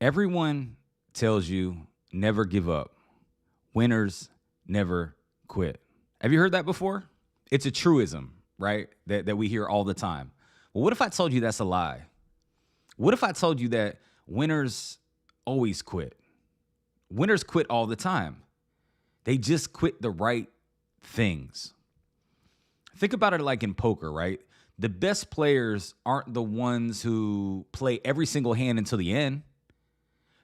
Everyone tells you never give up. Winners never quit. Have you heard that before? It's a truism, right? That we hear all the time. Well, what if I told you that's a lie? What if I told you that winners always quit? Winners quit all the time. They just quit the right things. Think about it like in poker, right? The best players aren't the ones who play every single hand until the end.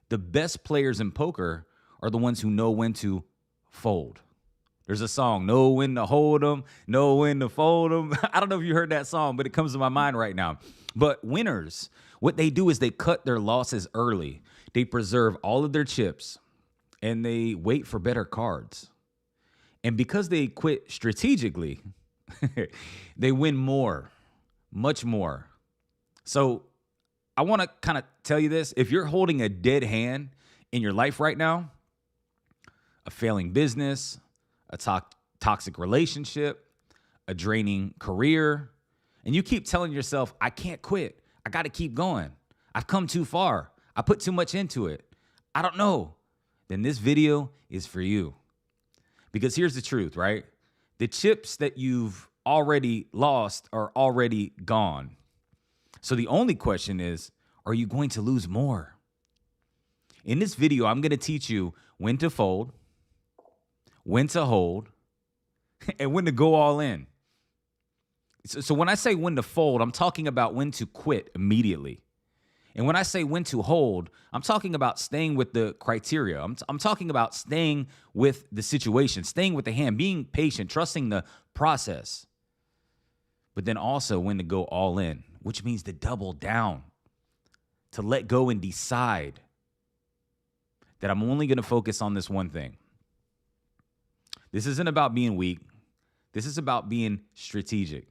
The best players in poker are the ones who know when to fold. There's a song, know when to hold them, know when to fold them. I don't know if you heard that song, but it comes to my mind right now. But winners, what they do is they cut their losses early. They preserve all of their chips and they wait for better cards. And because they quit strategically, they win more, much more. So I want to kind of tell you this. If you're holding a dead hand in your life right now, a failing business, a toxic relationship, a draining career, and you keep telling yourself, I can't quit. I got to keep going. I've come too far. I put too much into it. I don't know. Then this video is for you. Because here's the truth, right? The chips that you've already lost are already gone. So the only question is, are you going to lose more? In this video, I'm going to teach you when to fold, when to hold, and when to go all in. So when I say when to fold, I'm talking about when to quit immediately. And when I say when to hold, I'm talking about staying with the criteria. I'm talking about staying with the situation, staying with the hand, being patient, trusting the process. But then also when to go all in, which means to double down, to let go and decide that I'm only going to focus on this one thing. This isn't about being weak. This is about being strategic.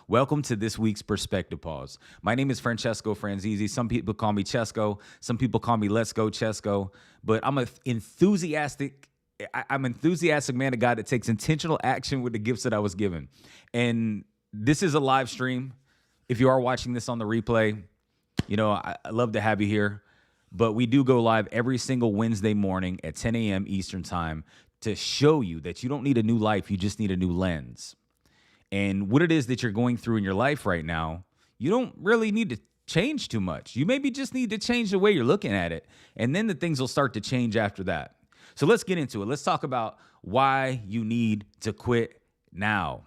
Welcome to this week's Perspective Pause. My name is Francesco Franzese. Some people call me Chesco. Some people call me Let's Go Chesco. But I'm an enthusiastic man of God that takes intentional action with the gifts that I was given. And this is a live stream. If you are watching this on the replay, I love to have you here. But we do go live every single Wednesday morning at 10 a.m. Eastern Time to show you that you don't need a new life. You just need a new lens. And what it is that you're going through in your life right now, you don't really need to change too much. You maybe just need to change the way you're looking at it. And then the things will start to change after that. So let's get into it. Let's talk about why you need to quit now,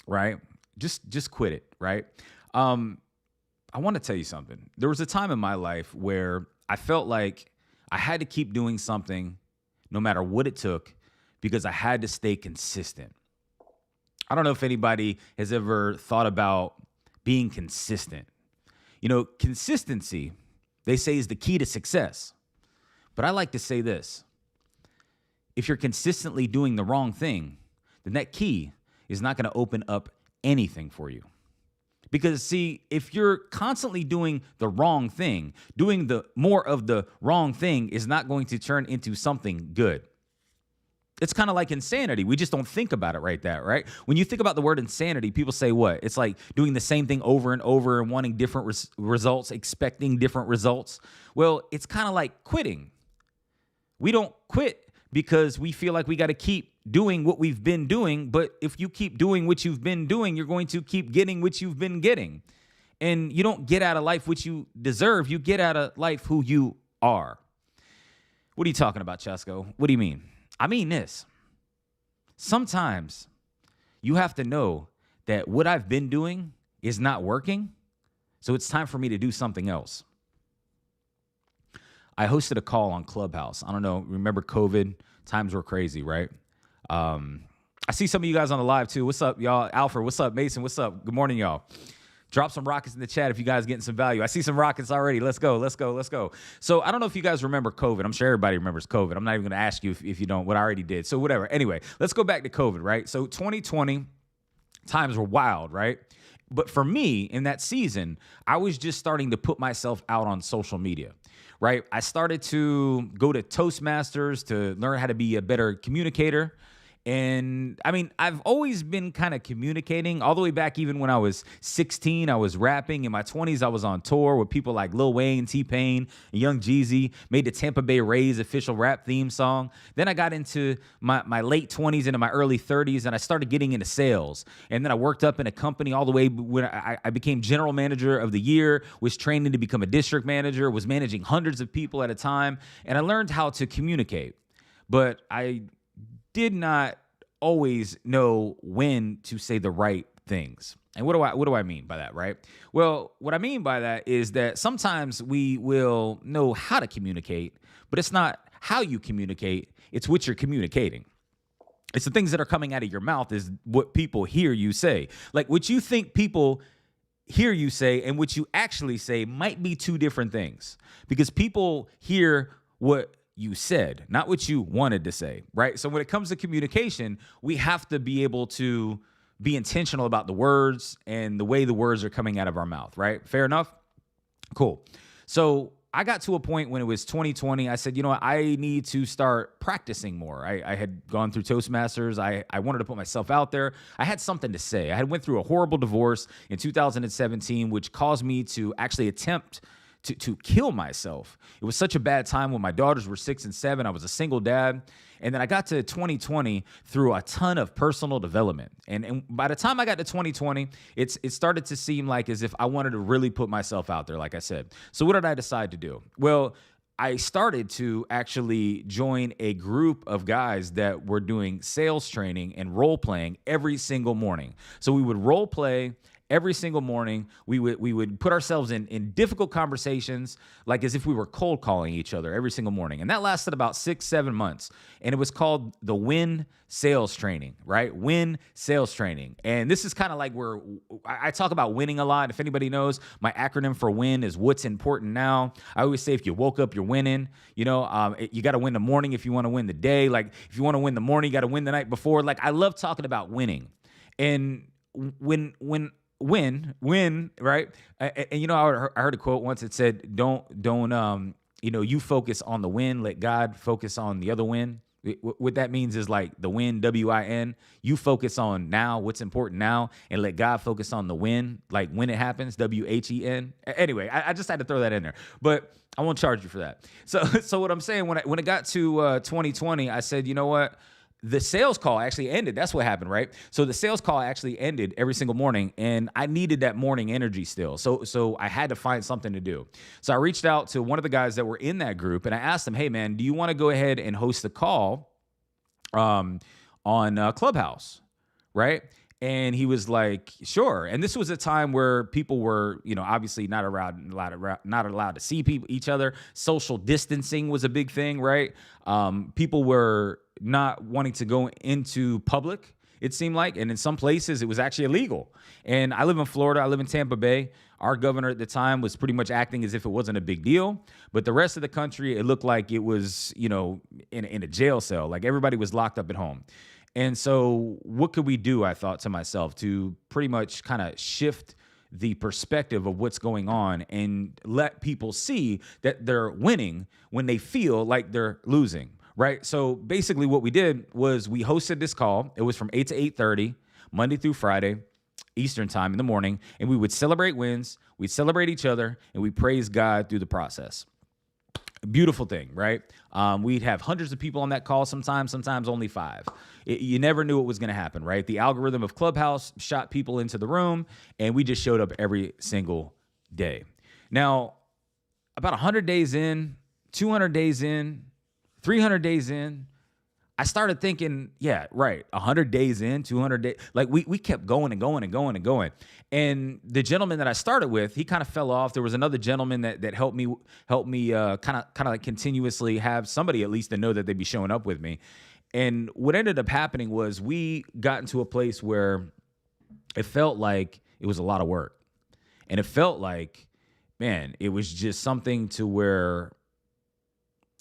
right? Just quit it, right? I want to tell you something. There was a time in my life where I felt like I had to keep doing something no matter what it took because I had to stay consistent. I don't know if anybody has ever thought about being consistent. Consistency, they say, is the key to success. But I like to say this. If you're consistently doing the wrong thing, then that key is not going to open up anything for you. Because, see, if you're constantly doing the wrong thing, doing the more of the wrong thing is not going to turn into something good. It's kind of like insanity. We just don't think about it right? When you think about the word insanity, people say what? It's like doing the same thing over and over and wanting different results, expecting different results. Well, it's kind of like quitting. We don't quit because we feel like we got to keep doing what we've been doing. But if you keep doing what you've been doing, you're going to keep getting what you've been getting. And you don't get out of life what you deserve. You get out of life who you are. What are you talking about, Chesco? What do you mean? I mean this. Sometimes you have to know that what I've been doing is not working, so it's time for me to do something else. I hosted a call on Clubhouse. I don't know, remember COVID? Times were crazy, right? I see some of you guys on the live too. What's up, y'all? Alfred, what's up? Mason, what's up? Good morning, y'all. Drop some rockets in the chat if you guys getting some value. I see some rockets already. Let's go. So I don't know if you guys remember COVID. I'm sure everybody remembers COVID. I'm not even going to ask you if you don't, what I already did. So whatever. Anyway, let's go back to COVID, right? So 2020, times were wild, right? But for me, in that season, I was just starting to put myself out on social media, right? I started to go to Toastmasters to learn how to be a better communicator. And I mean, I've always been kind of communicating all the way back, even when I was 16, I was rapping. In my 20s, I was on tour with people like Lil Wayne, T-Pain, and Young Jeezy, made the Tampa Bay Rays official rap theme song. Then I got into my late 20s into my early 30s, and I started getting into sales. And then I worked up in a company all the way when I became general manager of the year, was training to become a district manager, was managing hundreds of people at a time. And I learned how to communicate. But I did not always know when to say the right things. And what do I mean by that, right? Well, what I mean by that is that sometimes we will know how to communicate, but it's not how you communicate, it's what you're communicating. It's the things that are coming out of your mouth is what people hear you say. Like what you think people hear you say and what you actually say might be two different things, because people hear what you said, not what you wanted to say, right? So when it comes to communication, we have to be able to be intentional about the words and the way the words are coming out of our mouth, right? Fair enough? Cool. So I got to a point when it was 2020, I said, you know what, I need to start practicing more. I had gone through Toastmasters. I wanted to put myself out there. I had something to say. I had went through a horrible divorce in 2017, which caused me to actually attempt to kill myself. It was such a bad time when my daughters were 6 and 7. I was a single dad. And then I got to 2020 through a ton of personal development. And by the time I got to 2020, it started to seem like as if I wanted to really put myself out there, like I said. So what did I decide to do? Well, I started to actually join a group of guys that were doing sales training and role playing every single morning. So we would role play every single morning. We would put ourselves in difficult conversations, like as if we were cold calling each other every single morning. And that lasted about 6-7 months. And it was called the Win Sales Training, right? Win Sales Training. And this is kind of like where I talk about winning a lot. If anybody knows, my acronym for win is what's important now. I always say if you woke up, you're winning. You know, you got to win the morning if you want to win the day. Like if you want to win the morning, you got to win the night before. Like I love talking about winning. And when win, right? And you know, I heard a quote once. It said, don't, you focus on the win, let God focus on the other win. What that means is like the win, W-I-N. You focus on now, what's important now, and let God focus on the win, like when it happens, W-H-E-N. Anyway, I just had to throw that in there, but I won't charge you for that. So what I'm saying, when it got to 2020, I said, you know what? The sales call actually ended. That's what happened, right? So the sales call actually ended every single morning, and I needed that morning energy still. So I had to find something to do. So I reached out to one of the guys that were in that group, and I asked him, hey, man, do you want to go ahead and host a call on Clubhouse, right? And he was like, sure. And this was a time where people were, obviously not allowed to see each other. Social distancing was a big thing, right? People were not wanting to go into public, it seemed like. And in some places, it was actually illegal. And I live in Florida. I live in Tampa Bay. Our governor at the time was pretty much acting as if it wasn't a big deal. But the rest of the country, it looked like it was, in a jail cell. Like everybody was locked up at home. And so what could we do, I thought to myself, to pretty much kind of shift the perspective of what's going on and let people see that they're winning when they feel like they're losing, right? So basically what we did was we hosted this call. It was from 8 to 8:30, Monday through Friday, Eastern time in the morning. And we would celebrate wins, we'd celebrate each other, and we praise God through the process. Beautiful thing, right? We'd have hundreds of people on that call, sometimes only 5. You never knew what was going to happen, right? The algorithm of Clubhouse shot people into the room, and we just showed up every single day. Now, about 100 days in, 200 days in, 300 days in, I started thinking, yeah, right, 100 days in, 200 days, like we kept going and going and going and going. And the gentleman that I started with, he kind of fell off. There was another gentleman that helped me kind of like continuously have somebody at least to know that they'd be showing up with me. And what ended up happening was we got into a place where it felt like it was a lot of work. And it felt like, man, it was just something to where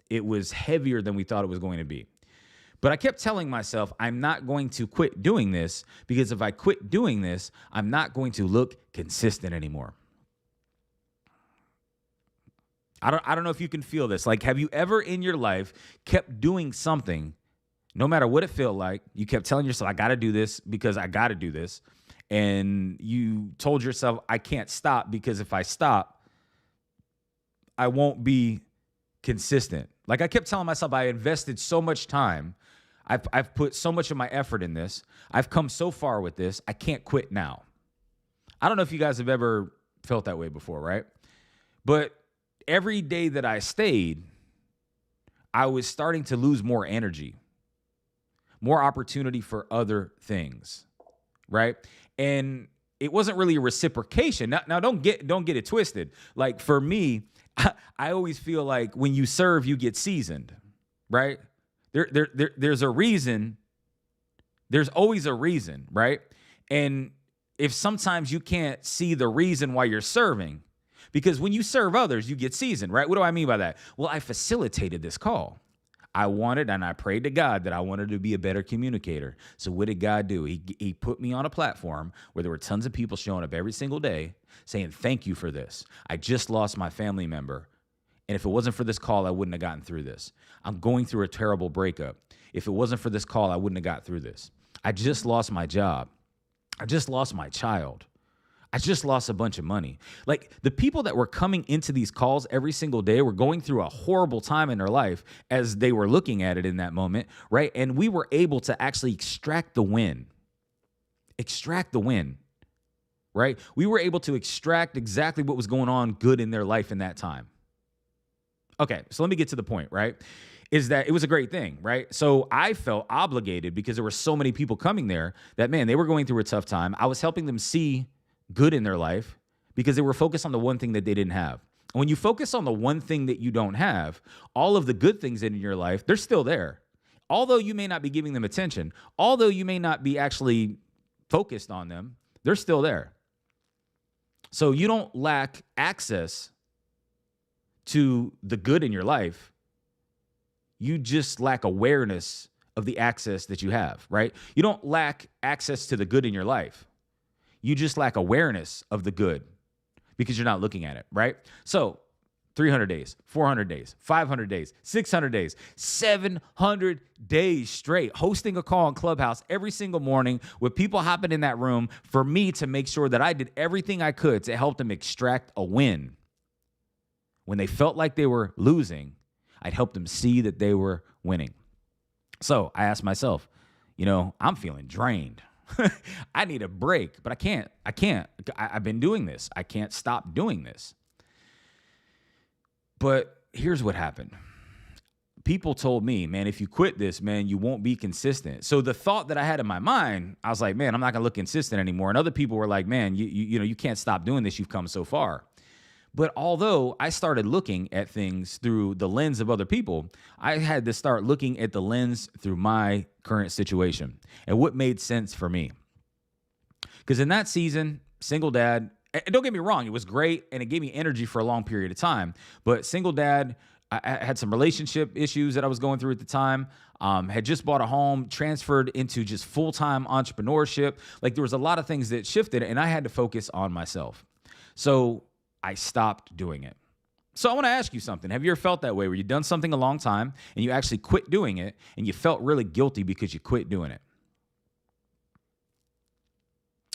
it was heavier than we thought it was going to be. But I kept telling myself, I'm not going to quit doing this, because if I quit doing this, I'm not going to look consistent anymore. I don't know if you can feel this. Like, have you ever in your life kept doing something No matter what it felt like, you kept telling yourself, I got to do this because I got to do this. And you told yourself, I can't stop because if I stop, I won't be consistent. Like I kept telling myself, I invested so much time. I've put so much of my effort in this. I've come so far with this. I can't quit now. I don't know if you guys have ever felt that way before, right? But every day that I stayed, I was starting to lose more energy, more opportunity for other things, right? And it wasn't really a reciprocation. Now don't get it twisted. Like for me, I always feel like when you serve, you get seasoned, right? There's a reason. There's always a reason, right? And if sometimes you can't see the reason why you're serving, because when you serve others, you get seasoned, right? What do I mean by that? Well, I facilitated this call. I wanted and I prayed to God that I wanted to be a better communicator. So what did God do? He put me on a platform where there were tons of people showing up every single day saying, thank you for this. I just lost my family member. And if it wasn't for this call, I wouldn't have gotten through this. I'm going through a terrible breakup. If it wasn't for this call, I wouldn't have got through this. I just lost my job. I just lost my child. I just lost a bunch of money. Like the people that were coming into these calls every single day were going through a horrible time in their life as they were looking at it in that moment, right? And we were able to actually extract the win, right? We were able to extract exactly what was going on good in their life in that time. Okay, so let me get to the point, right? Is that it was a great thing, right? So I felt obligated because there were so many people coming there that, man, they were going through a tough time. I was helping them see good in their life because they were focused on the one thing that they didn't have. And when you focus on the one thing that you don't have, all of the good things in your life, they're still there. Although you may not be giving them attention, although you may not be actually focused on them, they're still there. So you don't lack access to the good in your life. You just lack awareness of the access that you have, right? You don't lack access to the good in your life. You just lack awareness of the good because you're not looking at it, right? So 300 days, 400 days, 500 days, 600 days, 700 days straight, hosting a call on Clubhouse every single morning with people hopping in that room for me to make sure that I did everything I could to help them extract a win. When they felt like they were losing, I'd help them see that they were winning. So I asked myself, I'm feeling drained. I need a break, but I can't. I've been doing this. I can't stop doing this. But here's what happened. People told me, man, if you quit this, man, you won't be consistent. So the thought that I had in my mind, I was like, man, I'm not going to look consistent anymore. And other people were like, man, you can't stop doing this. You've come so far. But although I started looking at things through the lens of other people, I had to start looking at the lens through my current situation and what made sense for me. Because in that season, single dad, and don't get me wrong, it was great and it gave me energy for a long period of time. But single dad, I had some relationship issues that I was going through at the time, had just bought a home, transferred into just full-time entrepreneurship. Like there was a lot of things that shifted and I had to focus on myself. So I stopped doing it. So I want to ask you something. Have you ever felt that way where you've done something a long time and you actually quit doing it and you felt really guilty because you quit doing it?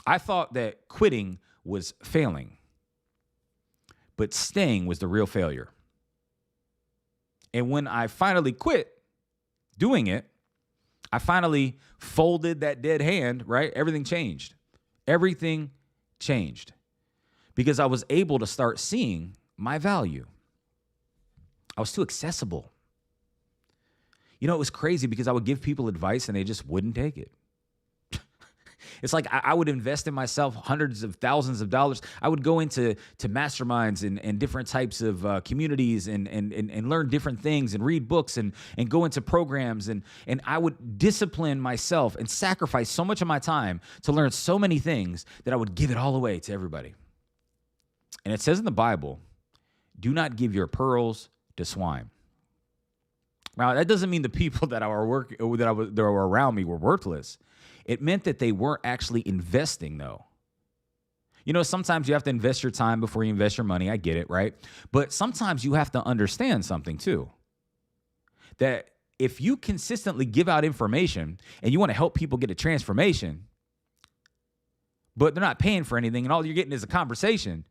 I thought that quitting was failing, but staying was the real failure. And when I finally quit doing it, I finally folded that dead hand, right? Everything changed. Everything changed. Because I was able to start seeing my value. I was too accessible. It was crazy because I would give people advice and they just wouldn't take it. It's like I would invest in myself hundreds of thousands of dollars. I would go into masterminds and different types of communities and learn different things and read books and go into programs. And I would discipline myself and sacrifice so much of my time to learn so many things that I would give it all away to everybody. And it says in the Bible, do not give your pearls to swine. Now, that doesn't mean the people that were around me were worthless. It meant that they weren't actually investing, though. Sometimes you have to invest your time before you invest your money. I get it, right? But sometimes you have to understand something, too. That if you consistently give out information and you want to help people get a transformation, but they're not paying for anything and all you're getting is a conversation,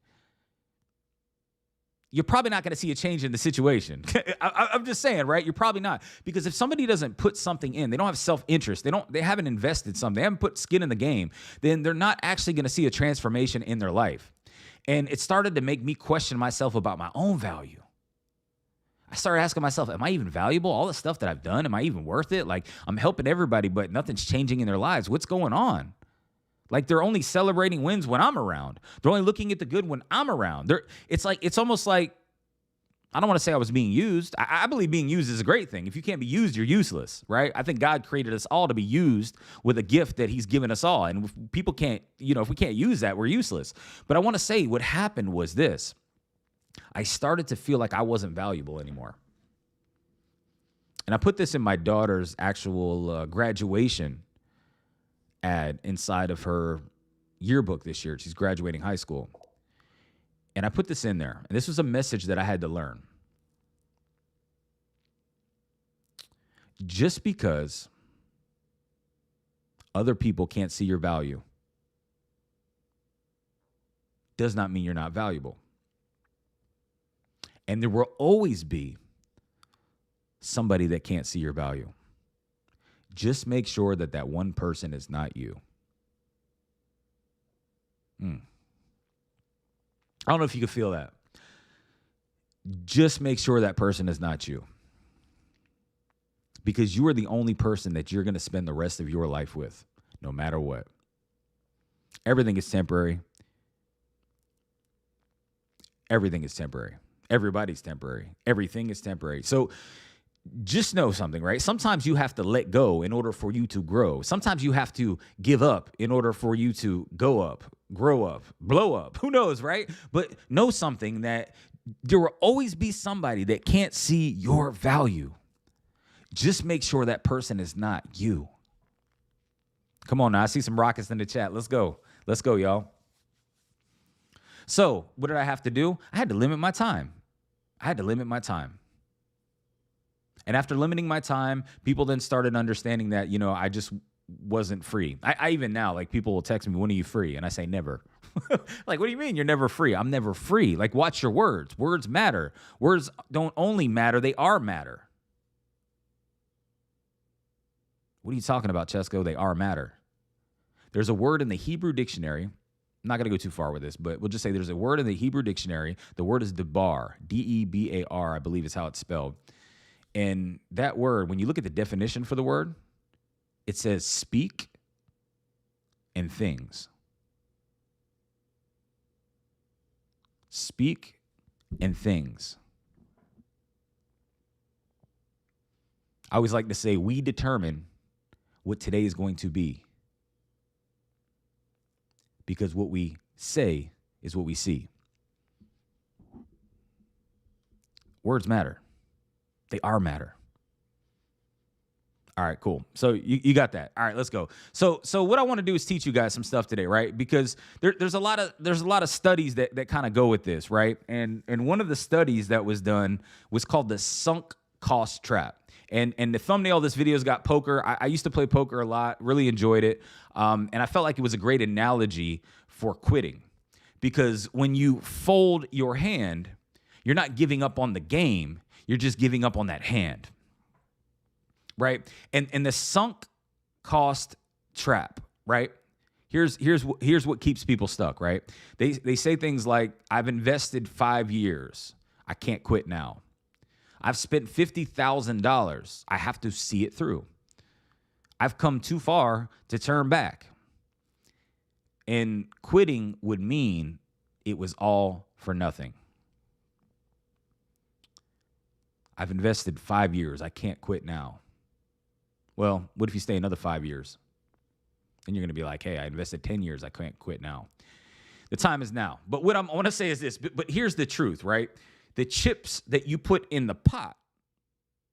you're probably not going to see a change in the situation. I'm just saying, right? You're probably not. Because if somebody doesn't put something in, they don't have self-interest, they haven't invested something, they haven't put skin in the game, then they're not actually going to see a transformation in their life. And it started to make me question myself about my own value. I started asking myself, am I even valuable? All the stuff that I've done, am I even worth it? Like, I'm helping everybody, but nothing's changing in their lives. What's going on? Like, they're only celebrating wins when I'm around. They're only looking at the good when I'm around. It's almost like, I don't want to say I was being used. I believe being used is a great thing. If you can't be used, you're useless, right? I think God created us all to be used with a gift that he's given us all. And if people can't, if we can't use that, we're useless. But I want to say what happened was this. I started to feel like I wasn't valuable anymore. And I put this in my daughter's actual graduation ad inside of her yearbook this year. She's graduating high school. And I put this in there. And this was a message that I had to learn. Just because other people can't see your value does not mean you're not valuable. And there will always be somebody that can't see your value. Just make sure that that one person is not you. I don't know if you can feel that. Just make sure that person is not you. Because you are the only person that you're going to spend the rest of your life with, no matter what. Everything is temporary. Everything is temporary. Everybody's temporary. Everything is temporary. So just know something, right? Sometimes you have to let go in order for you to grow. Sometimes you have to give up in order for you to go up, grow up, blow up. Who knows, right? But know something, that there will always be somebody that can't see your value. Just make sure that person is not you. Come on now. I see some rockets in the chat. Let's go. Let's go, y'all. So what did I have to do? I had to limit my time. And after limiting my time, people then started understanding that, I just wasn't free. I even now, like, people will text me, when are you free? And I say, never. Like, what do you mean you're never free? I'm never free. Like, watch your words. Words matter. Words don't only matter, they are matter. What are you talking about, Chesko? They are matter. There's a word in the Hebrew dictionary. I'm not going to go too far with this, but we'll just say there's a word in the Hebrew dictionary. The word is debar, D-E-B-A-R, I believe is how it's spelled. And that word, when you look at the definition for the word, it says speak and things. Speak and things. I always like to say we determine what today is going to be. Because what we say is what we see. Words matter. They are matter. All right, cool. So you got that. All right, let's go. So what I want to do is teach you guys some stuff today, right? Because there's a lot of studies that kind of go with this, right? And one of the studies that was done was called the sunk cost trap. And the thumbnail of this video's got poker. I used to play poker a lot, really enjoyed it. And I felt like it was a great analogy for quitting. Because when you fold your hand, you're not giving up on the game. You're just giving up on that hand, right? And the sunk cost trap, right? Here's what keeps people stuck, right? They say things like, I've invested 5 years. I can't quit now. I've spent $50,000. I have to see it through. I've come too far to turn back. And quitting would mean it was all for nothing. I've invested 5 years. I can't quit now. Well, what if you stay another 5 years? Then you're going to be like, hey, I invested 10 years. I can't quit now. The time is now. But what I want to say is this, but here's the truth, right? The chips that you put in the pot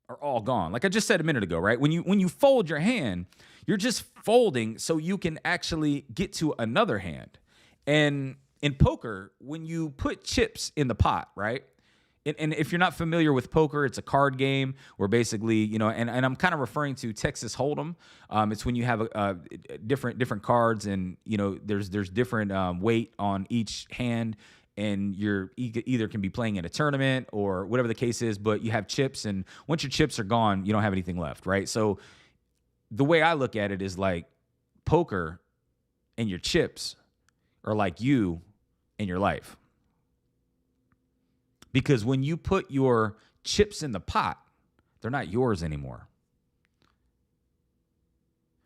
are all gone. Like I just said a minute ago, right? When you fold your hand, you're just folding so you can actually get to another hand. And in poker, when you put chips in the pot, right? And if you're not familiar with poker, it's a card game where basically, and I'm kind of referring to Texas Hold'em. It's when you have different cards, and there's different weight on each hand, and you're either can be playing in a tournament or whatever the case is, but you have chips, and once your chips are gone, you don't have anything left, right? So the way I look at it is like poker and your chips are like you and your life. Because when you put your chips in the pot, they're not yours anymore.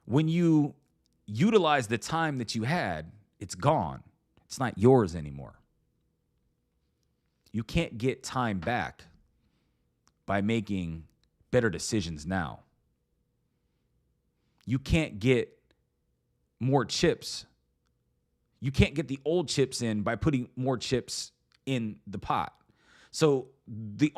When you utilize the time that you had, it's gone. It's not yours anymore. You can't get time back by making better decisions now. You can't get more chips. You can't get the old chips in by putting more chips in the pot. So the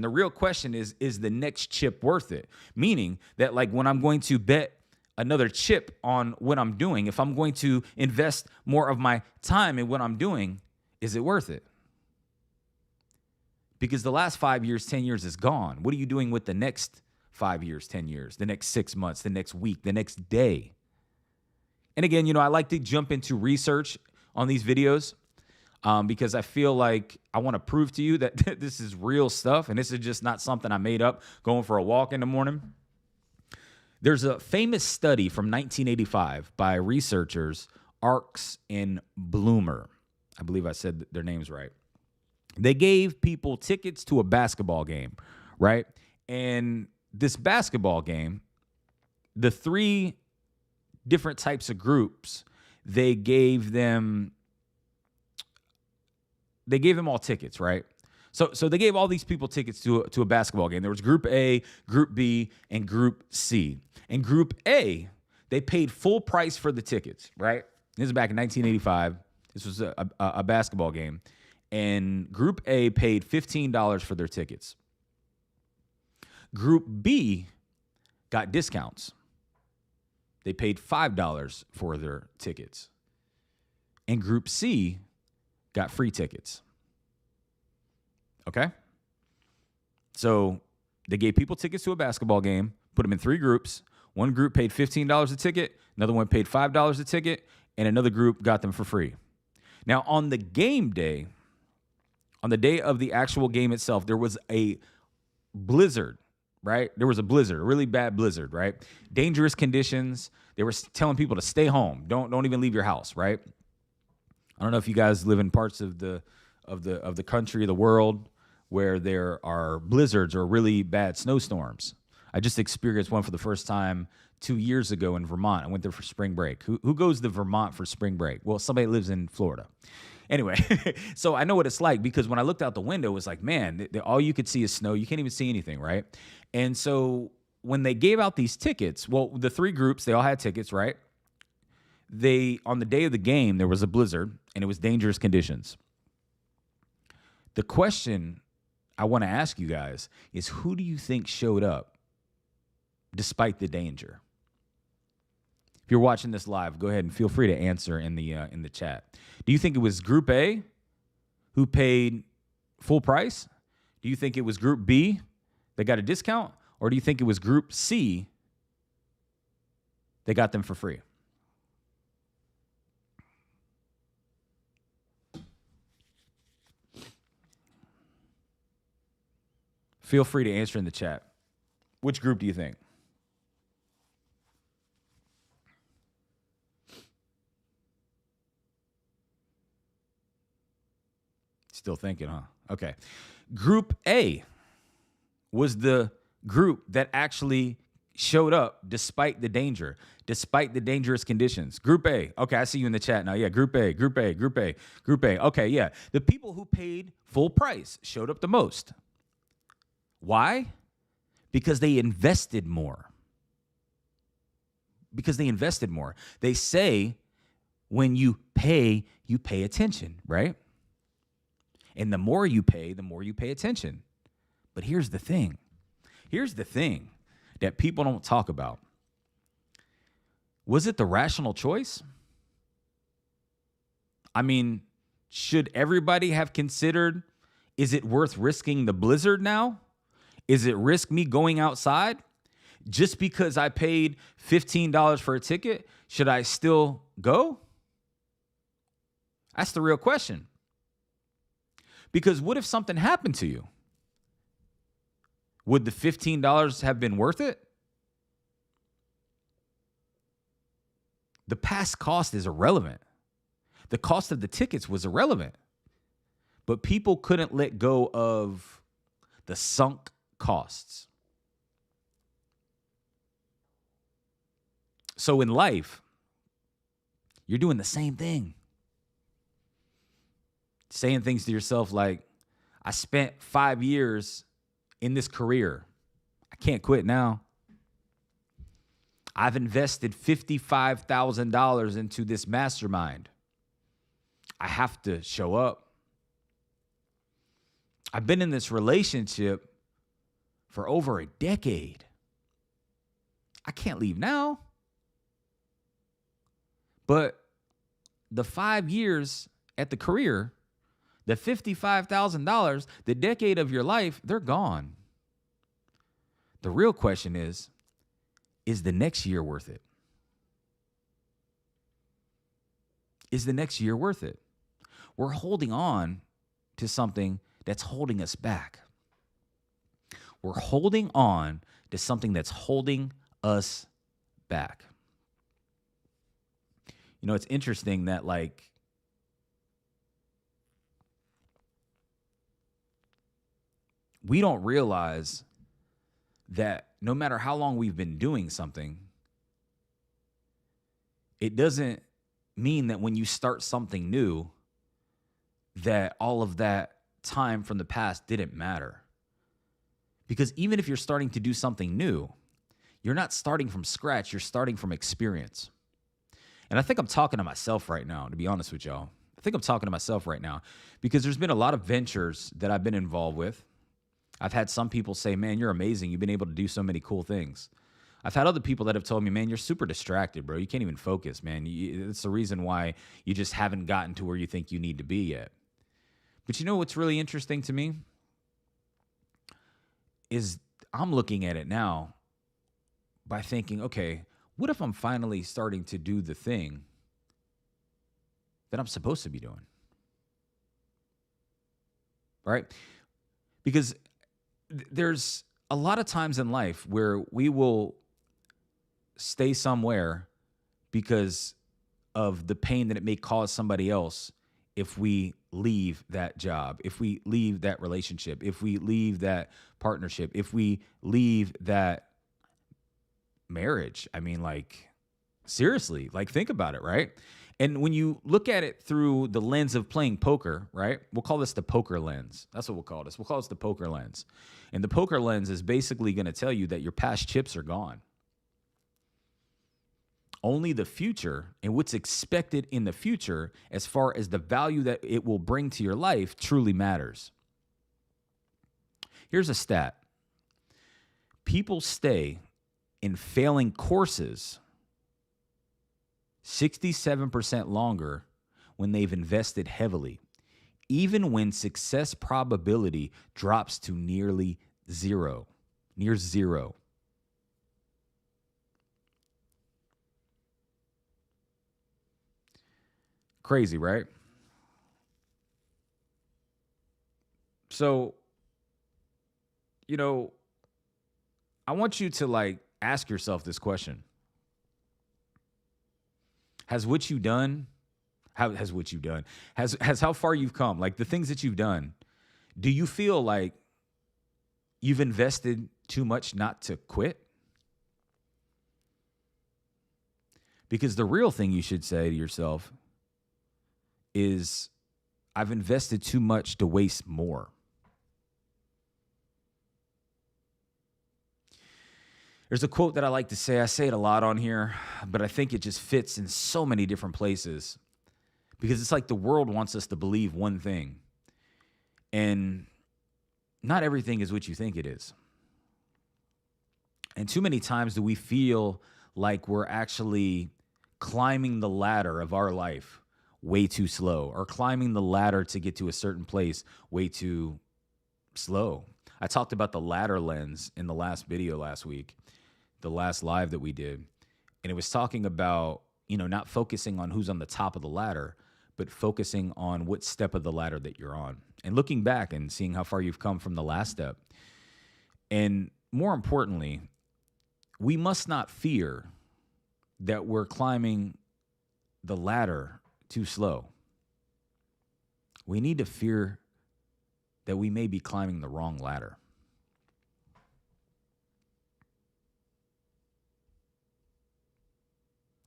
real question is the next chip worth it? Meaning that like when I'm going to bet another chip on what I'm doing, if I'm going to invest more of my time in what I'm doing, is it worth it? Because the last 5 years, 10 years is gone. What are you doing with the next 5 years, 10 years, the next 6 months, the next week, the next day? And again, I like to jump into research on these videos. Because I feel like I want to prove to you that this is real stuff, and this is just not something I made up going for a walk in the morning. There's a famous study from 1985 by researchers Arks and Bloomer. I believe I said their names right. They gave people tickets to a basketball game, right? And this basketball game, the 3 different types of groups, they gave them all tickets, right? So they gave all these people tickets to a basketball game. There was Group A, Group B, and Group C. And Group A, they paid full price for the tickets, right? This is back in 1985. This was a basketball game. And Group A paid $15 for their tickets. Group B got discounts. They paid $5 for their tickets. And Group C got free tickets. Okay? So they gave people tickets to a basketball game, put them in 3 groups. One group paid $15 a ticket, another one paid $5 a ticket, and another group got them for free. Now, on the game day, on the day of the actual game itself, there was a blizzard, right? There was a blizzard, a really bad blizzard, right? Dangerous conditions. They were telling people to stay home. Don't even leave your house, right? I don't know if you guys live in parts of the country, the world, where there are blizzards or really bad snowstorms. I just experienced one for the first time 2 years ago in Vermont. I went there for spring break. Who goes to Vermont for spring break? Well, somebody lives in Florida. Anyway, so I know what it's like, because when I looked out the window, it was like, man, all you could see is snow. You can't even see anything, right? And so when they gave out these tickets, well, the 3 groups, they all had tickets, right? On the day of the game, there was a blizzard, and it was dangerous conditions. The question I want to ask you guys is, who do you think showed up despite the danger? If you're watching this live, go ahead and feel free to answer in the chat. Do you think it was Group A who paid full price? Do you think it was Group B that got a discount? Or do you think it was Group C that got them for free? Feel free to answer in the chat. Which group do you think? Still thinking, huh? Okay. Group A was the group that actually showed up despite the danger, despite the dangerous conditions. Group A. Okay, I see you in the chat now. Yeah, Group A, Group A, Group A, Group A. Okay, yeah. The people who paid full price showed up the most. Why? Because they invested more. Because they invested more. They say when you pay attention, right? And the more you pay attention. But here's the thing. Here's the thing that people don't talk about. Was it the rational choice? I mean, should everybody have considered Is it worth risking the blizzard now? Is it risk me going outside? Just because I paid $15 for a ticket, should I still go? That's the real question. Because what if something happened to you? Would the $15 have been worth it? The past cost is irrelevant. The cost of the tickets was irrelevant. But people couldn't let go of the sunk costs. So in life, you're doing the same thing. Saying things to yourself like, I spent 5 years in this career. I can't quit now. I've invested $55,000 into this mastermind. I have to show up. I've been in this relationship for over a decade. I can't leave now. But the 5 years at the career, the $55,000, the decade of your life, they're gone. The real question is the next year worth it? Is the next year worth it? We're holding on to something that's holding us back. We're holding on to something that's holding us back. You know, it's interesting that we don't realize that no matter how long we've been doing something, it doesn't mean that when you start something new, that all of that time from the past didn't matter. Because even if you're starting to do something new, you're not starting from scratch, you're starting from experience. And I think I'm talking to myself right now, to be honest with y'all. I think I'm talking to myself right now because there's been a lot of ventures that I've been involved with. I've had some people say, man, you're amazing. You've been able to do so many cool things. I've had other people that have told me, man, you're super distracted, bro. You can't even focus, man. It's the reason why you just haven't gotten to where you think you need to be yet. But you know what's really interesting to me? Is I'm looking at it now by thinking, okay, what if I'm finally starting to do the thing that I'm supposed to be doing? Right? Because there's a lot of times in life where we will stay somewhere because of the pain that it may cause somebody else if we leave that job, if we leave that relationship, if we leave that partnership, if we leave that marriage. I mean, seriously, think about it, right? And when you look at it through the lens of playing poker, right? We'll call this the poker lens. That's what we'll call this. We'll call this the poker lens. And the poker lens is basically going to tell you that your past chips are gone. Only the future and what's expected in the future, as far as the value that it will bring to your life, truly matters. Here's a stat. People stay in failing courses 67% longer when they've invested heavily, even when success probability drops to near zero. Crazy, right? So, I want you to ask yourself this question. Has what you done, has how far you've come, the things that you've done, do you feel like you've invested too much not to quit? Because the real thing you should say to yourself is, I've invested too much to waste more. There's a quote that I like to say. I say it a lot on here, but I think it just fits in so many different places because it's like the world wants us to believe one thing, and not everything is what you think it is. And too many times do we feel like we're actually climbing the ladder of our life way too slow, or climbing the ladder to get to a certain place way too slow. I talked about the ladder lens in the last video last week, the last live that we did. And it was talking about, not focusing on who's on the top of the ladder, but focusing on what step of the ladder that you're on and looking back and seeing how far you've come from the last step. And more importantly, we must not fear that we're climbing the ladder too slow. We need to fear that we may be climbing the wrong ladder.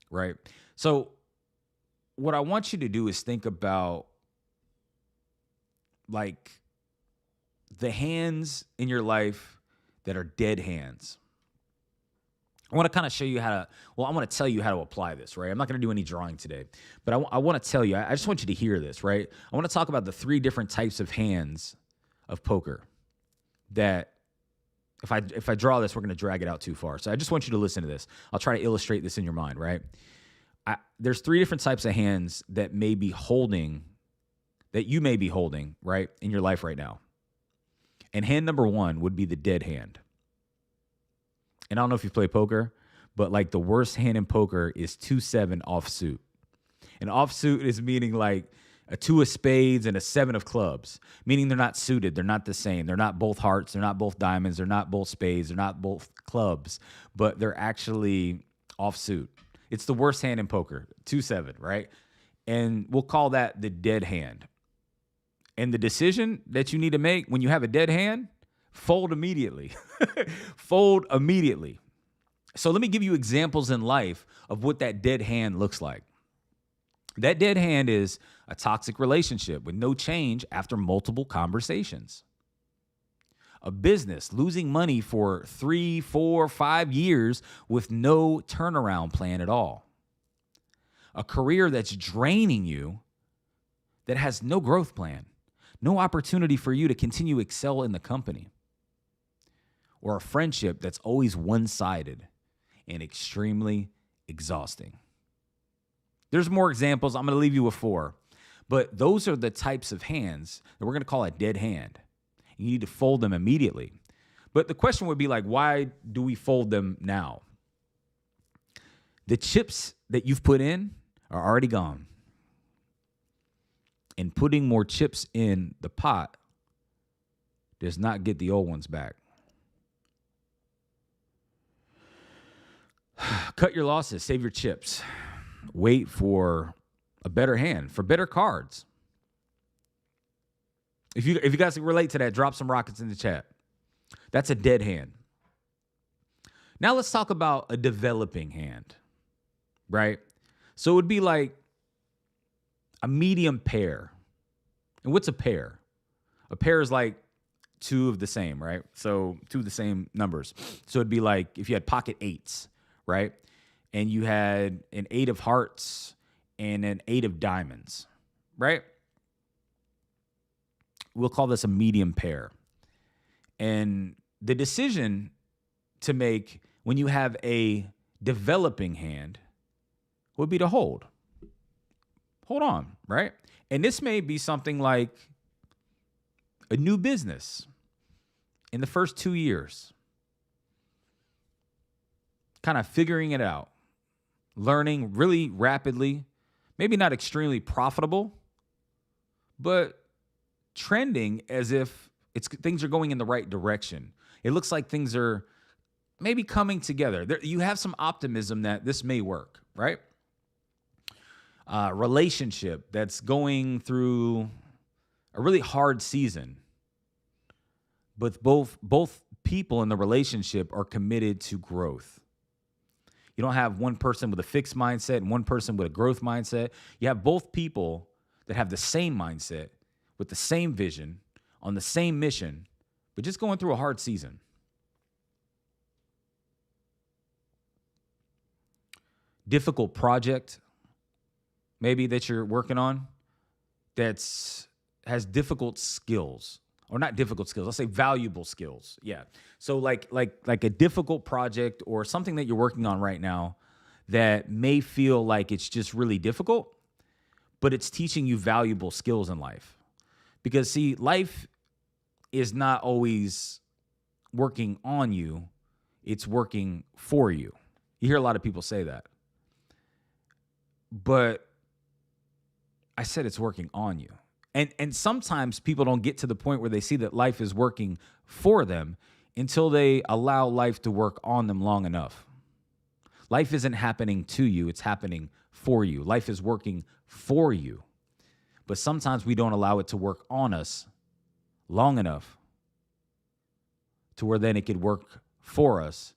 Right? So what I want you to do is think about like the hands in your life that are dead hands. I want to kind of show you I want to tell you how to apply this, right? I'm not going to do any drawing today, but I want to tell you, I just want you to hear this, right? I want to talk about the 3 different types of hands of poker that if I draw this, we're going to drag it out too far. So I just want you to listen to this. I'll try to illustrate this in your mind, right? There's 3 different types of hands that you may be holding, right, in your life right now. And hand number 1 would be the dead hand. And I don't know if you play poker, but like the worst hand in poker is 2-7 offsuit. And offsuit is meaning like a 2 of spades and a 7 of clubs, meaning they're not suited. They're not the same. They're not both hearts. They're not both diamonds. They're not both spades. They're not both clubs, but they're actually offsuit. It's the worst hand in poker, 2-7, right? And we'll call that the dead hand. And the decision that you need to make when you have a dead hand, fold immediately. Fold immediately. So let me give you examples in life of what that dead hand looks like. That dead hand is a toxic relationship with no change after multiple conversations. A business losing money for 3, 4, 5 years with no turnaround plan at all. A career that's draining you that has no growth plan, no opportunity for you to continue to excel in the company. Or a friendship that's always one-sided and extremely exhausting. There's more examples. I'm going to leave you with 4. But those are the types of hands that we're going to call a dead hand. You need to fold them immediately. But the question would be like, why do we fold them now? The chips that you've put in are already gone. And putting more chips in the pot does not get the old ones back. Cut your losses, save your chips. Wait for a better hand, for better cards. If you guys can relate to that, drop some rockets in the chat. That's a dead hand. Now let's talk about a developing hand, right? So it would be like a medium pair. And what's a pair? A pair is like 2 of the same, right? So 2 of the same numbers. So it'd be like if you had pocket 8s, right? And you had an 8 of hearts and an 8 of diamonds, right? We'll call this a medium pair. And the decision to make when you have a developing hand would be to hold. Hold on, right? And this may be something like a new business in the first 2 years. Kind of figuring it out, learning really rapidly, maybe not extremely profitable, but trending as if things are going in the right direction. It looks like things are maybe coming together. You have some optimism that this may work, right? Relationship that's going through a really hard season, but both people in the relationship are committed to growth. You don't have one person with a fixed mindset and one person with a growth mindset. You have both people that have the same mindset with the same vision on the same mission, but just going through a hard season. Difficult project maybe that you're working on has difficult skills. Or not difficult skills, I'll say valuable skills. Yeah. So like a difficult project or something that you're working on right now that may feel like it's just really difficult, but it's teaching you valuable skills in life. Because see, life is not always working on you, it's working for you. You hear a lot of people say that. But I said it's working on you. And sometimes people don't get to the point where they see that life is working for them until they allow life to work on them long enough. Life isn't happening to you, it's happening for you. Life is working for you. But sometimes we don't allow it to work on us long enough to where then it could work for us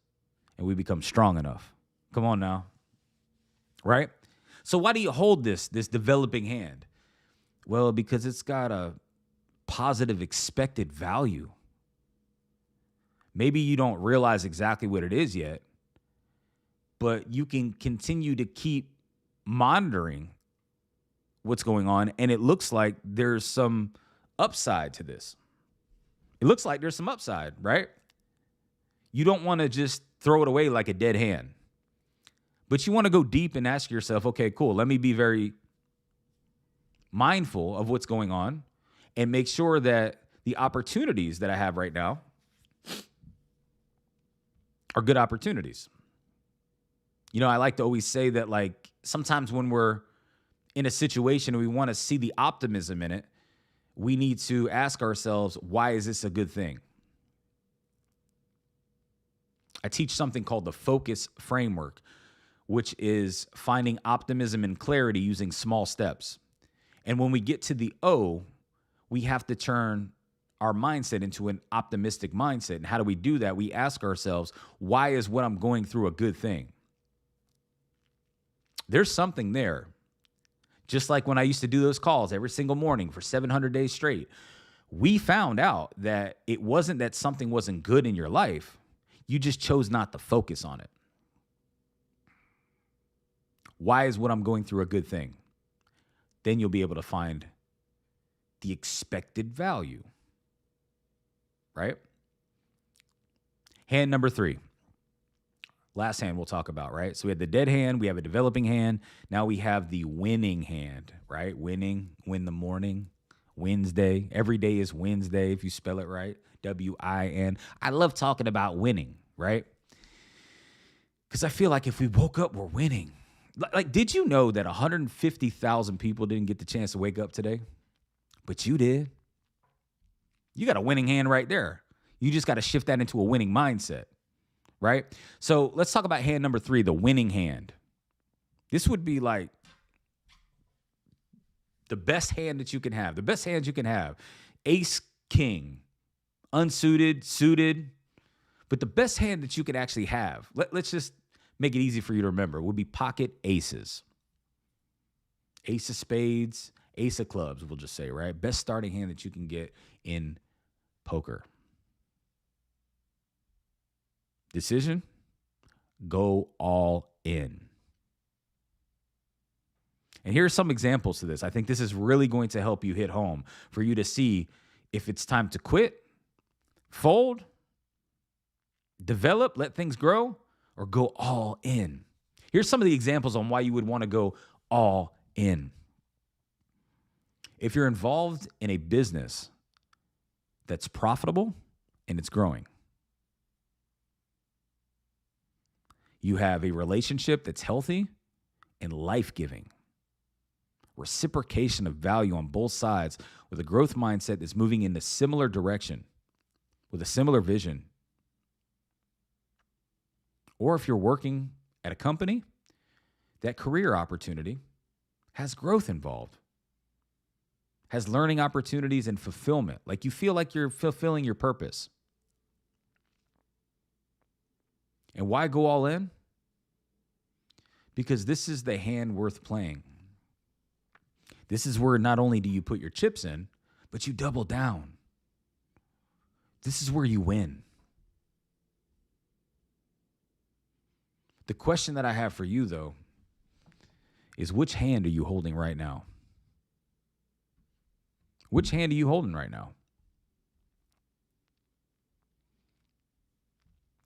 and we become strong enough. Come on now. Right? So why do you hold this developing hand? Well, because it's got a positive expected value. Maybe you don't realize exactly what it is yet, but you can continue to keep monitoring what's going on, and it looks like there's some upside to this. It looks like there's some upside, right? You don't want to just throw it away like a dead hand, but you want to go deep and ask yourself, okay, cool, let me be very mindful of what's going on and make sure that the opportunities that I have right now are good opportunities. You know, I like to always say that, like, sometimes when we're in a situation and we want to see the optimism in it, we need to ask ourselves, why is this a good thing? I teach something called the focus framework, which is finding optimism and clarity using small steps. And when we get to the O, we have to turn our mindset into an optimistic mindset. And how do we do that? We ask ourselves, why is what I'm going through a good thing? There's something there. Just like when I used to do those calls every single morning for 700 days straight, we found out that it wasn't that something wasn't good in your life. You just chose not to focus on it. Why is what I'm going through a good thing? Then you'll be able to find the expected value, right? Hand number 3. Last hand we'll talk about, right? So we had the dead hand, we have a developing hand. Now we have the winning hand, right? Winning, win the morning, Wednesday. Every day is Wednesday if you spell it right, W-I-N. I love talking about winning, right? Because I feel like if we woke up, we're winning. Like, did you know that 150,000 people didn't get the chance to wake up today? But you did. You got a winning hand right there. You just got to shift that into a winning mindset. Right? So let's talk about hand number 3, the winning hand. This would be like the best hand that you can have, the best hands you can have. Ace, king, unsuited, suited, but the best hand that you can actually have. Let's just make it easy for you to remember. Would be pocket aces. Ace of spades, ace of clubs, we'll just say, right? Best starting hand that you can get in poker. Decision, go all in. And here are some examples to this. I think this is really going to help you hit home for you to see if it's time to quit, fold, develop, let things grow, or go all in. Here's some of the examples on why you would want to go all in. If you're involved in a business that's profitable and it's growing, you have a relationship that's healthy and life-giving. Reciprocation of value on both sides with a growth mindset that's moving in a similar direction with a similar vision. Or if you're working at a company, that career opportunity has growth involved, has learning opportunities and fulfillment. Like you feel like you're fulfilling your purpose. And why go all in? Because this is the hand worth playing. This is where not only do you put your chips in, but you double down. This is where you win. The question that I have for you, though, is which hand are you holding right now? Which hand are you holding right now?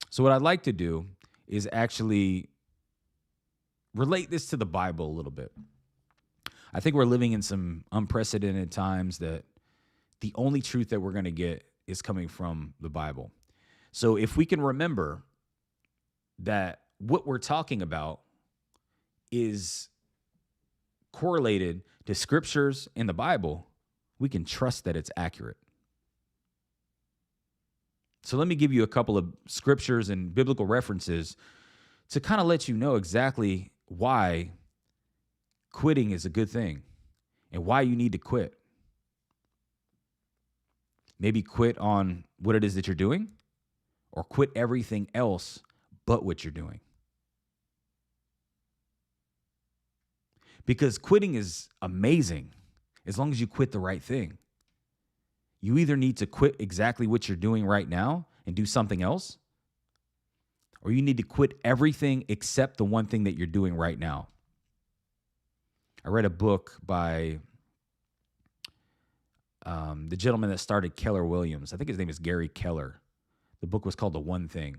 So what I'd like to do is actually relate this to the Bible a little bit. I think we're living in some unprecedented times that the only truth that we're going to get is coming from the Bible. So if we can remember that what we're talking about is correlated to scriptures in the Bible, we can trust that it's accurate. So let me give you a couple of scriptures and biblical references to kind of let you know exactly why quitting is a good thing and why you need to quit. Maybe quit on what it is that you're doing, or quit everything else but what you're doing. Because quitting is amazing as long as you quit the right thing. You either need to quit exactly what you're doing right now and do something else, or you need to quit everything except the one thing that you're doing right now. I read a book by the gentleman that started Keller Williams. I think his name is Gary Keller. The book was called The One Thing.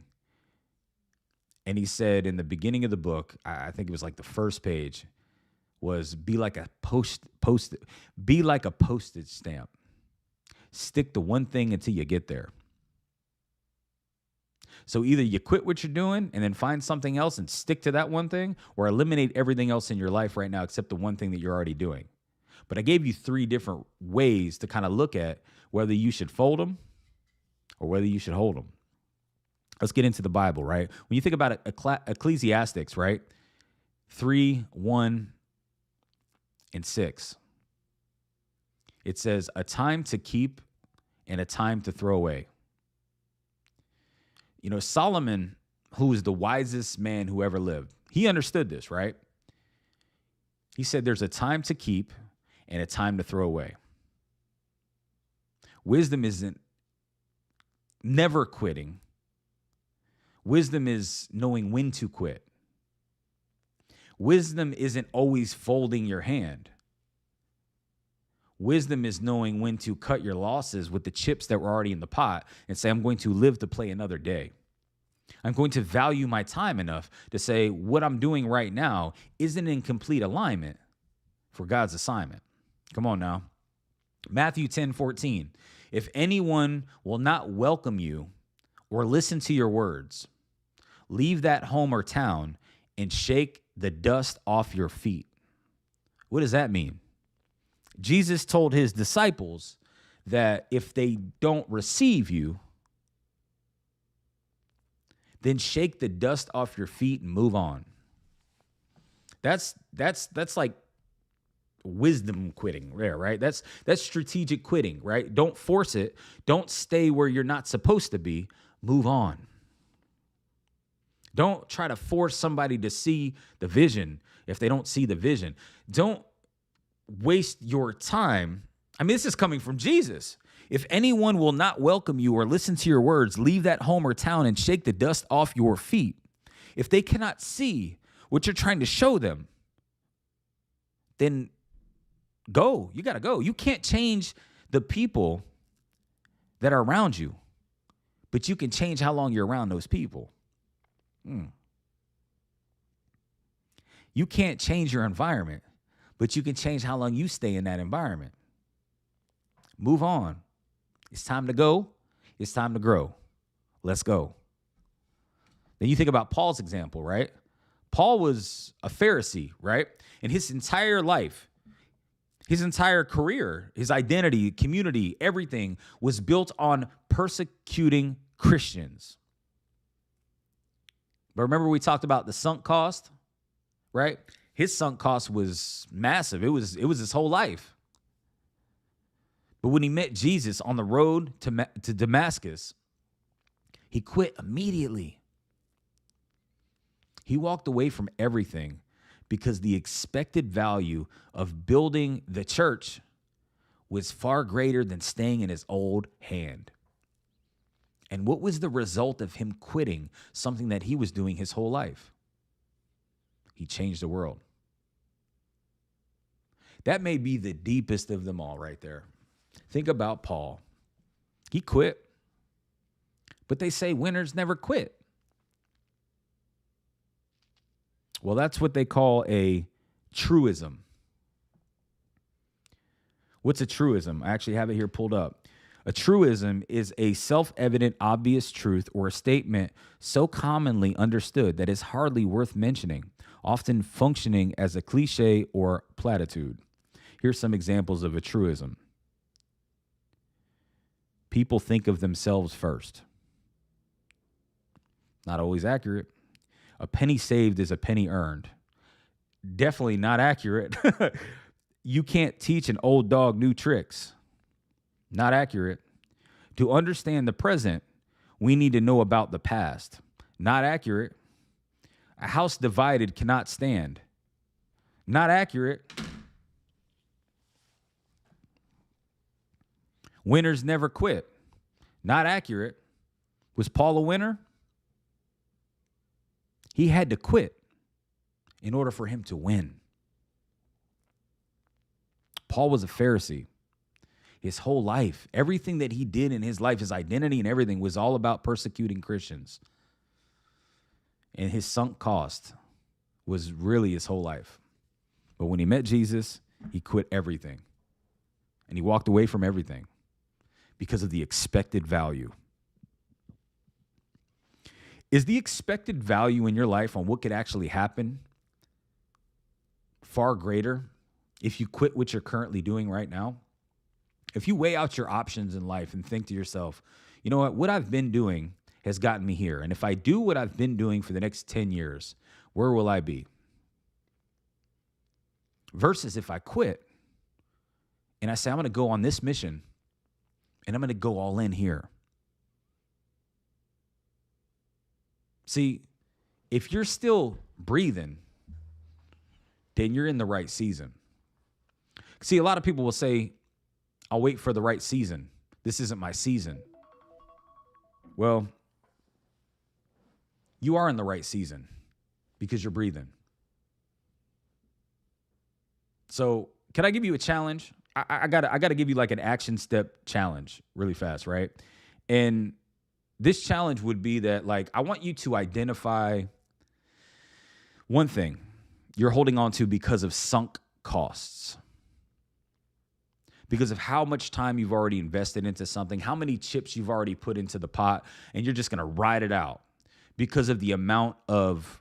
And he said in the beginning of the book, I think it was like the first page, was be like a postage stamp. Stick to one thing until you get there. So either you quit what you're doing and then find something else and stick to that one thing, or eliminate everything else in your life right now except the one thing that you're already doing. But I gave you 3 different ways to kind of look at whether you should fold them or whether you should hold them. Let's get into the Bible, right? When you think about it, Ecclesiastics, right? 3, 1, and 6. It says, a time to keep and a time to throw away. You know, Solomon, who is the wisest man who ever lived, he understood this, right? He said there's a time to keep and a time to throw away. Wisdom isn't never quitting. Wisdom is knowing when to quit. Wisdom isn't always folding your hand. Wisdom is knowing when to cut your losses with the chips that were already in the pot and say, I'm going to live to play another day. I'm going to value my time enough to say what I'm doing right now isn't in complete alignment for God's assignment. Come on now. Matthew 10:14. If anyone will not welcome you or listen to your words, leave that home or town and shake the dust off your feet. What does that mean? Jesus told his disciples that if they don't receive you, then shake the dust off your feet and move on. That's like wisdom quitting there, right? That's strategic quitting, right? Don't force it. Don't stay where you're not supposed to be. Move on. Don't try to force somebody to see the vision if they don't see the vision. Don't waste your time. I mean, this is coming from Jesus. If anyone will not welcome you or listen to your words, leave that home or town and shake the dust off your feet. If they cannot see what you're trying to show them, then go. You got to go. You can't change the people that are around you, but you can change how long you're around those people. You can't change your environment, but you can change how long you stay in that environment. Move on. It's time to go. It's time to grow. Let's go. Then you think about Paul's example, right? Paul was a Pharisee, right? And his entire life, his entire career, his identity, community, everything was built on persecuting Christians. But remember we talked about the sunk cost, right? His sunk cost was massive. It was his whole life. But when he met Jesus on the road to Damascus, he quit immediately. He walked away from everything because the expected value of building the church was far greater than staying in his old hand. And what was the result of him quitting something that he was doing his whole life? He changed the world. That may be the deepest of them all right there. Think about Paul. He quit. But they say winners never quit. Well, that's what they call a truism. What's a truism? I actually have it here pulled up. A truism is a self evident, obvious truth or a statement so commonly understood that it's hardly worth mentioning, often functioning as a cliche or platitude. Here's some examples of a truism. People think of themselves first. Not always accurate. A penny saved is a penny earned. Definitely not accurate. You can't teach an old dog new tricks. Not accurate. To understand the present, we need to know about the past. Not accurate. A house divided cannot stand. Not accurate. Winners never quit. Not accurate. Was Paul a winner? He had to quit in order for him to win. Paul was a Pharisee. His whole life, everything that he did in his life, his identity and everything was all about persecuting Christians. And his sunk cost was really his whole life. But when he met Jesus, he quit everything. And he walked away from everything because of the expected value. Is the expected value in your life on what could actually happen far greater if you quit what you're currently doing right now? If you weigh out your options in life and think to yourself, you know what I've been doing has gotten me here. And if I do what I've been doing for the next 10 years, where will I be? Versus if I quit and I say, I'm going to go on this mission and I'm going to go all in here. See, if you're still breathing, then you're in the right season. See, a lot of people will say, I'll wait for the right season. This isn't my season. Well, you are in the right season because you're breathing. So can I give you a challenge? I gotta give you like an action step challenge really fast, right? And this challenge would be that, like, I want you to identify one thing you're holding on to because of sunk costs. Because of how much time you've already invested into something, how many chips you've already put into the pot, and you're just going to ride it out because of the amount of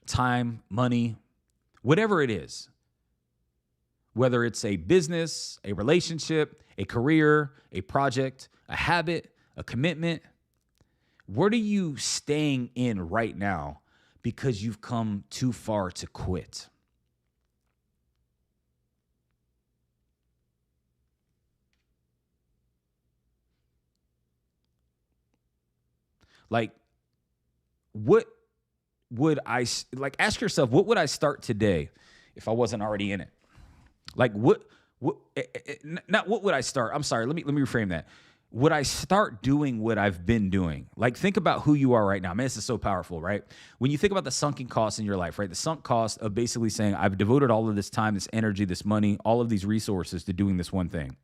time, money, whatever it is, whether it's a business, a relationship, a career, a project, a habit, a commitment. What are you staying in right now because you've come too far to quit? Like, what would I, like, ask yourself, what would I start today if I wasn't already in it? Like, not what would I start? I'm sorry, let me reframe that. Would I start doing what I've been doing? Like, think about who you are right now. Man, this is so powerful, right? When you think about the sunken costs in your life, right? The sunk cost of basically saying, I've devoted all of this time, this energy, this money, all of these resources to doing this one thing.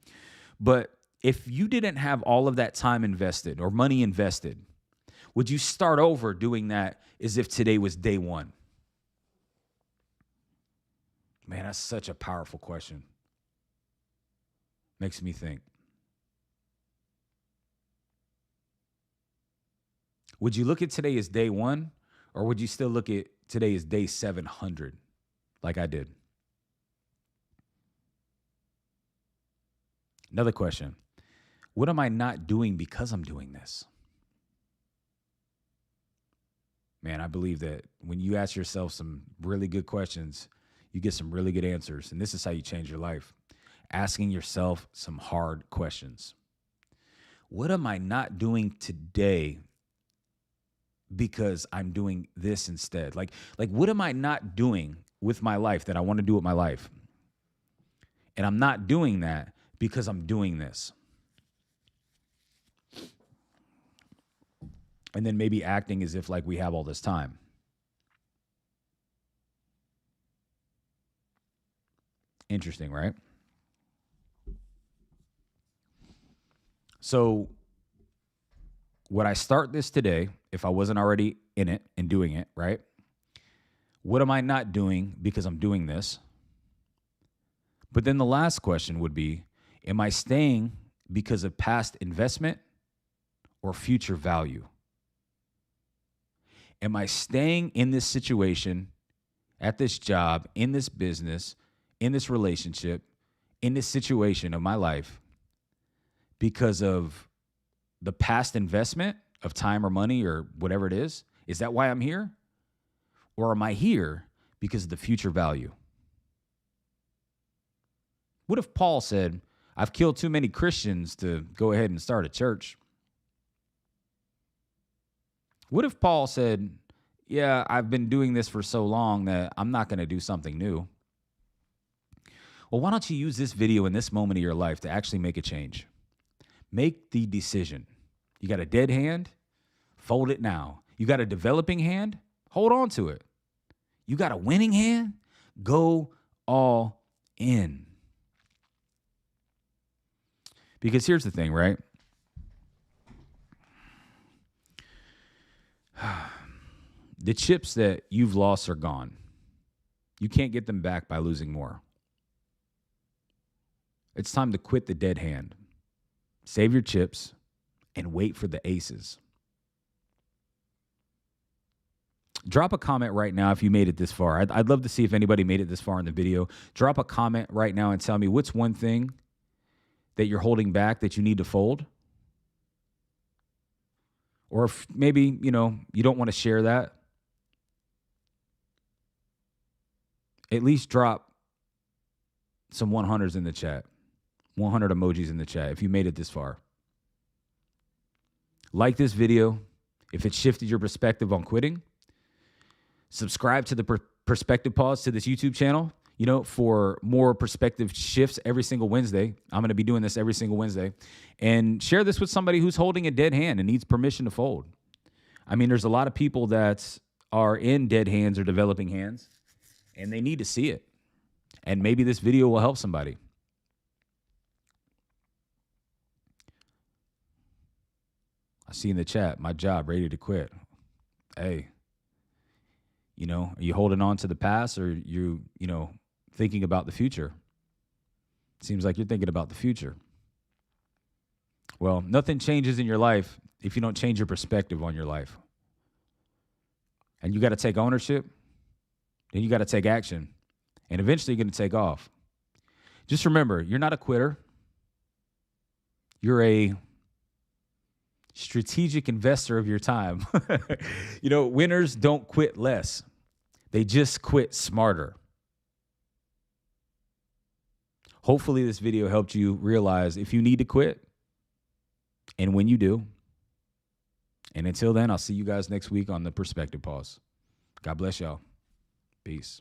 But if you didn't have all of that time invested or money invested, would you start over doing that as if today was day one? Man, that's such a powerful question. Makes me think. Would you look at today as day one, or would you still look at today as day 700, like I did? Another question. What am I not doing because I'm doing this? Man, I believe that when you ask yourself some really good questions, you get some really good answers. And this is how you change your life. Asking yourself some hard questions. What am I not doing today because I'm doing this instead? Like what am I not doing with my life that I want to do with my life? And I'm not doing that because I'm doing this. And then maybe acting as if like we have all this time. Interesting, right? So would I start this today if I wasn't already in it and doing it, right? What am I not doing because I'm doing this? But then the last question would be, am I staying because of past investment or future value? Am I staying in this situation, at this job, in this business, in this relationship, in this situation of my life because of the past investment of time or money or whatever it is? Is that why I'm here? Or am I here because of the future value? What if Paul said, I've killed too many Christians to go ahead and start a church? What if Paul said, yeah, I've been doing this for so long that I'm not going to do something new? Well, why don't you use this video in this moment of your life to actually make a change? Make the decision. You got a dead hand? Fold it now. You got a developing hand? Hold on to it. You got a winning hand? Go all in. Because here's the thing, right? The chips that you've lost are gone. You can't get them back by losing more. It's time to quit the dead hand. Save your chips and wait for the aces. Drop a comment right now if you made it this far. I'd love to see if anybody made it this far in the video. Drop a comment right now and tell me what's one thing that you're holding back that you need to fold. Or if maybe, you don't want to share that, at least drop some 100s in the chat. 100 emojis in the chat if you made it this far. Like this video if it shifted your perspective on quitting. Subscribe to the Perspective Pause to this YouTube channel, for more perspective shifts every single Wednesday. I'm going to be doing this every single Wednesday. And share this with somebody who's holding a dead hand and needs permission to fold. I mean, there's a lot of people that are in dead hands or developing hands, and they need to see it. And maybe this video will help somebody. I see in the chat, my job, ready to quit. Hey, are you holding on to the past, or you thinking about the future? Seems like you're thinking about the future. Well, nothing changes in your life if you don't change your perspective on your life. And you got to take ownership. Then you got to take action. And eventually you're going to take off. Just remember, you're not a quitter. You're a strategic investor of your time. Winners don't quit less. They just quit smarter. Hopefully this video helped you realize if you need to quit and when you do. And until then, I'll see you guys next week on the Perspective Pause. God bless y'all. Peace.